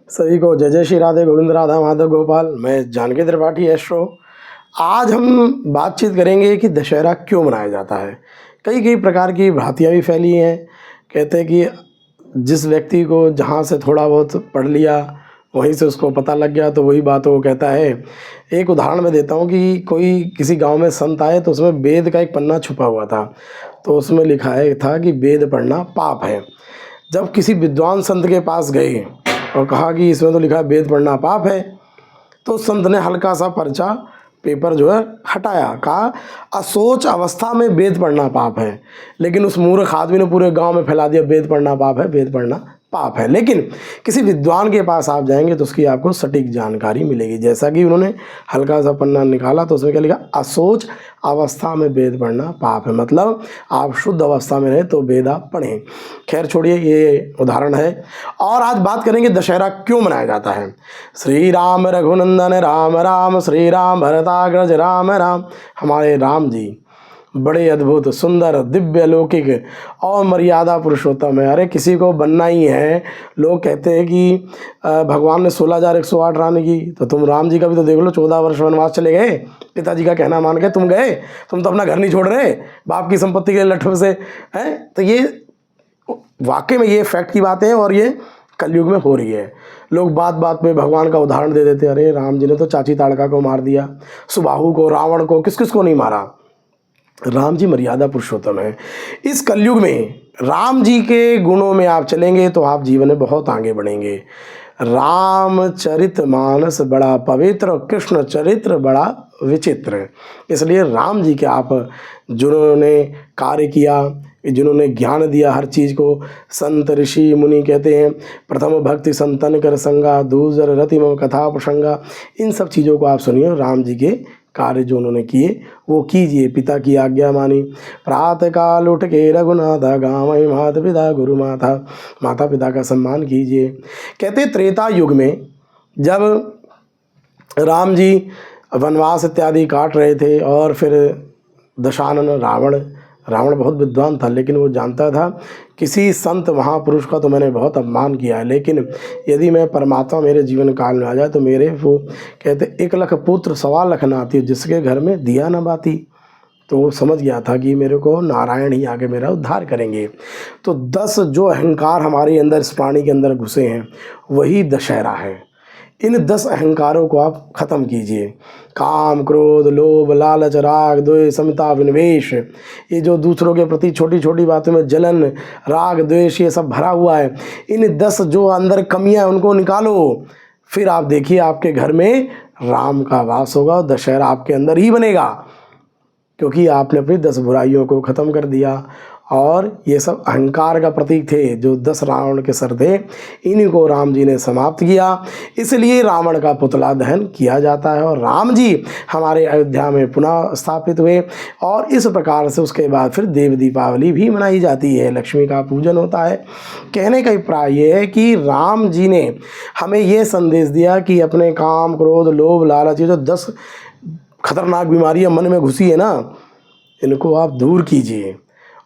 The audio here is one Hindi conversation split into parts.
सभी को जय जय श्री राधे गोविंद राधा माधव गोपाल। मैं जानकी त्रिपाठी एस्ट्रो। आज हम बातचीत करेंगे कि दशहरा क्यों मनाया जाता है। कई कई प्रकार की भ्रांतियाँ भी फैली हैं। कहते हैं कि जिस व्यक्ति को जहाँ से थोड़ा बहुत पढ़ लिया वहीं से उसको पता लग गया तो वही बात वो कहता है। एक उदाहरण मैं देता हूँ कि कोई किसी गांव में संत आए तो उसमें वेद का एक पन्ना छुपा हुआ था। तो उसमें लिखा है था कि वेद पढ़ना पाप है। जब किसी विद्वान संत के पास गए और कहा कि इसमें तो लिखा है वेद पढ़ना पाप है, तो संत ने हल्का सा पर्चा पेपर जो है हटाया, कहा असोच अवस्था में वेद पढ़ना पाप है। लेकिन उस मूर्ख आदमी ने पूरे गांव में फैला दिया वेद पढ़ना पाप है, वेद पढ़ना पाप है। लेकिन किसी विद्वान के पास आप जाएंगे तो उसकी आपको सटीक जानकारी मिलेगी। जैसा कि उन्होंने हल्का सा पन्ना निकाला तो उसमें क्या लिखा, असोच अवस्था में वेद पढ़ना पाप है। मतलब आप शुद्ध अवस्था में रहे तो वेद आप पढ़ें। खैर छोड़िए, ये उदाहरण है। और आज बात करेंगे दशहरा क्यों मनाया जाता है। श्री राम रघुनंदन राम राम, श्री राम भरताग्रज राम राम। हमारे राम जी बड़े अद्भुत सुंदर दिव्य लौकिक और मर्यादा पुरुषोत्तम है। अरे किसी को बनना ही है। लोग कहते हैं कि भगवान ने 16,108 रानी की, तो तुम राम जी का भी तो देख लो, 14 वर्ष वनवास चले गए। पिताजी का कहना मान के तुम गए, तुम तो अपना घर नहीं छोड़ रहे, बाप की संपत्ति के लठुर से हैं। तो ये वाकई में ये फैक्ट की बातें हैं और ये कलयुग में हो रही है। लोग बात बात में भगवान का उदाहरण दे देते, अरे राम जी ने तो चाची ताड़का को मार दिया, सुबाहु को, रावण को, किस किस को नहीं मारा। राम जी मर्यादा पुरुषोत्तम है। इस कलयुग में राम जी के गुणों में आप चलेंगे तो आप जीवन में बहुत आगे बढ़ेंगे। रामचरित मानस बड़ा पवित्र और कृष्ण चरित्र बड़ा विचित्र। इसलिए राम जी के आप जिन्होंने कार्य किया, जिन्होंने ज्ञान दिया हर चीज़ को, संत ऋषि मुनि कहते हैं प्रथम भक्ति संतन कर संगा, दूसर रतिम कथा प्रसंगा। इन सब चीज़ों को आप सुनिए। राम जी के कार्य जो उन्होंने किए वो कीजिए। पिता की आज्ञा मानी, प्रातः काल उठ के रघुनाथा गावै माता पिता गुरु माता, माता पिता का सम्मान कीजिए। कहते त्रेता युग में जब राम जी वनवास इत्यादि काट रहे थे और फिर दशानन रावण बहुत विद्वान था, लेकिन वो जानता था किसी संत महापुरुष का तो मैंने बहुत अपमान किया है, लेकिन यदि मैं परमात्मा मेरे जीवन काल में आ जाए तो मेरे वो कहते 1 लाख पुत्र 1.25 लाख नाती, जिसके घर में दिया न बाती। तो वो समझ गया था कि मेरे को नारायण ही आके मेरा उद्धार करेंगे। तो 10 जो अहंकार हमारे अंदर इस प्राणी के अंदर घुसे हैं वही दशहरा है। इन 10 अहंकारों को आप खत्म कीजिए। काम, क्रोध, लोभ, लालच, राग, द्वेष, समता, विनिवेश, ये जो दूसरों के प्रति छोटी छोटी बातों में जलन, राग, द्वेष, ये सब भरा हुआ है। इन 10 जो अंदर कमियां हैं उनको निकालो। फिर आप देखिए आपके घर में राम का वास होगा, दशहरा आपके अंदर ही बनेगा, क्योंकि आपने अपनी 10 बुराइयों को ख़त्म कर दिया। और ये सब अहंकार का प्रतीक थे, जो 10 रावण के सर थे, इन्हीं को राम जी ने समाप्त किया। इसलिए रावण का पुतला दहन किया जाता है और राम जी हमारे अयोध्या में पुनः स्थापित हुए। और इस प्रकार से उसके बाद फिर देव दीपावली भी मनाई जाती है, लक्ष्मी का पूजन होता है। कहने का अभिप्राय ये है कि राम जी ने हमें ये संदेश दिया कि अपने काम, क्रोध, लोभ, लालच, ये जो 10 खतरनाक बीमारियां मन में घुसी है ना, इनको आप दूर कीजिए।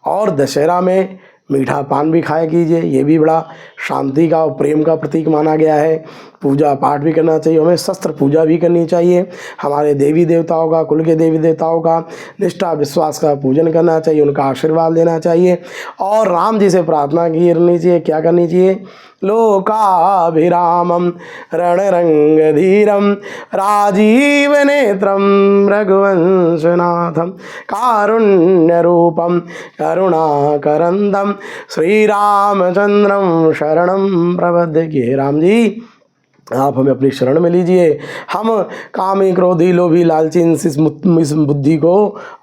और दशहरा में मीठा पान भी खाया कीजिए, ये भी बड़ा शांति का और प्रेम का प्रतीक माना गया है। पूजा पाठ भी करना चाहिए, हमें शस्त्र पूजा भी करनी चाहिए। हमारे देवी देवताओं का, कुल के देवी देवताओं का निष्ठा विश्वास का पूजन करना चाहिए, उनका आशीर्वाद लेना चाहिए। और राम जी से प्रार्थना करनी चाहिए, क्या करनी चाहिए, लोकाभिरामं रणरंगधीरं राजीव नेत्रं रघुवंशनाथं कारुण्यरूपं करुणाकरंदं श्रीरामचंद्रं शरणं प्रपद्ये। राम जी आप हमें अपनी शरण में लीजिए। हम कामी, क्रोधी, लोभी, लालची इस बुद्धि को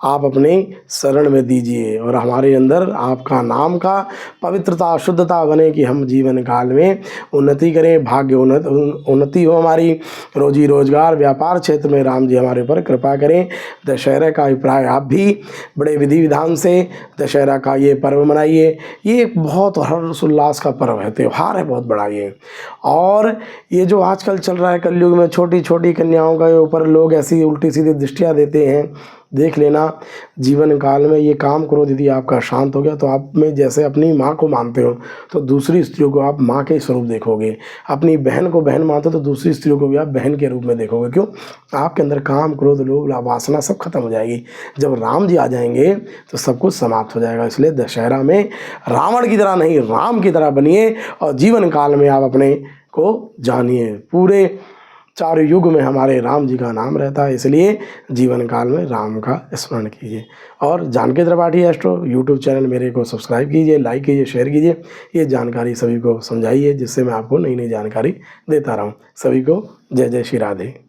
आप अपनी शरण में दीजिए और हमारे अंदर आपका नाम का पवित्रता, शुद्धता बने कि हम जीवन काल में उन्नति करें, भाग्य उन्नति हो हमारी, रोजी रोजगार, व्यापार क्षेत्र में राम जी हमारे ऊपर कृपा करें। दशहरा का अभिप्राय आप भी बड़े विधि विधान से दशहरा का ये पर्व मनाइए। ये एक बहुत हर्षोल्लास का पर्व है, त्यौहार है बहुत बड़ा ये। और ये जो आजकल चल रहा है कलयुग में, छोटी छोटी कन्याओं के ऊपर लोग ऐसी उल्टी सीधी दृष्टियाँ देते हैं, देख लेना। जीवन काल में ये काम क्रोध यदि आपका शांत हो गया तो आप में जैसे अपनी माँ को मानते हो तो दूसरी स्त्रियों को आप माँ के स्वरूप देखोगे, अपनी बहन को बहन मानते हो तो दूसरी स्त्रियों को भी आप बहन के रूप में देखोगे। क्यों? आपके अंदर काम क्रोध लोभ वासना सब खत्म हो जाएगी। जब राम जी आ जाएंगे तो सब कुछ समाप्त हो जाएगा। इसलिए दशहरा में रावण की तरह नहीं, राम की तरह बनिए और जीवन काल में आप अपने को जानिए। पूरे 4 युग में हमारे राम जी का नाम रहता है, इसलिए जीवन काल में राम का स्मरण कीजिए। और Janaki Tripathi astro YouTube channel मेरे को सब्सक्राइब कीजिए, लाइक कीजिए, शेयर कीजिए। ये जानकारी सभी को समझाइए जिससे मैं आपको नई नई जानकारी देता रहूँ। सभी को जय जय श्री राधे।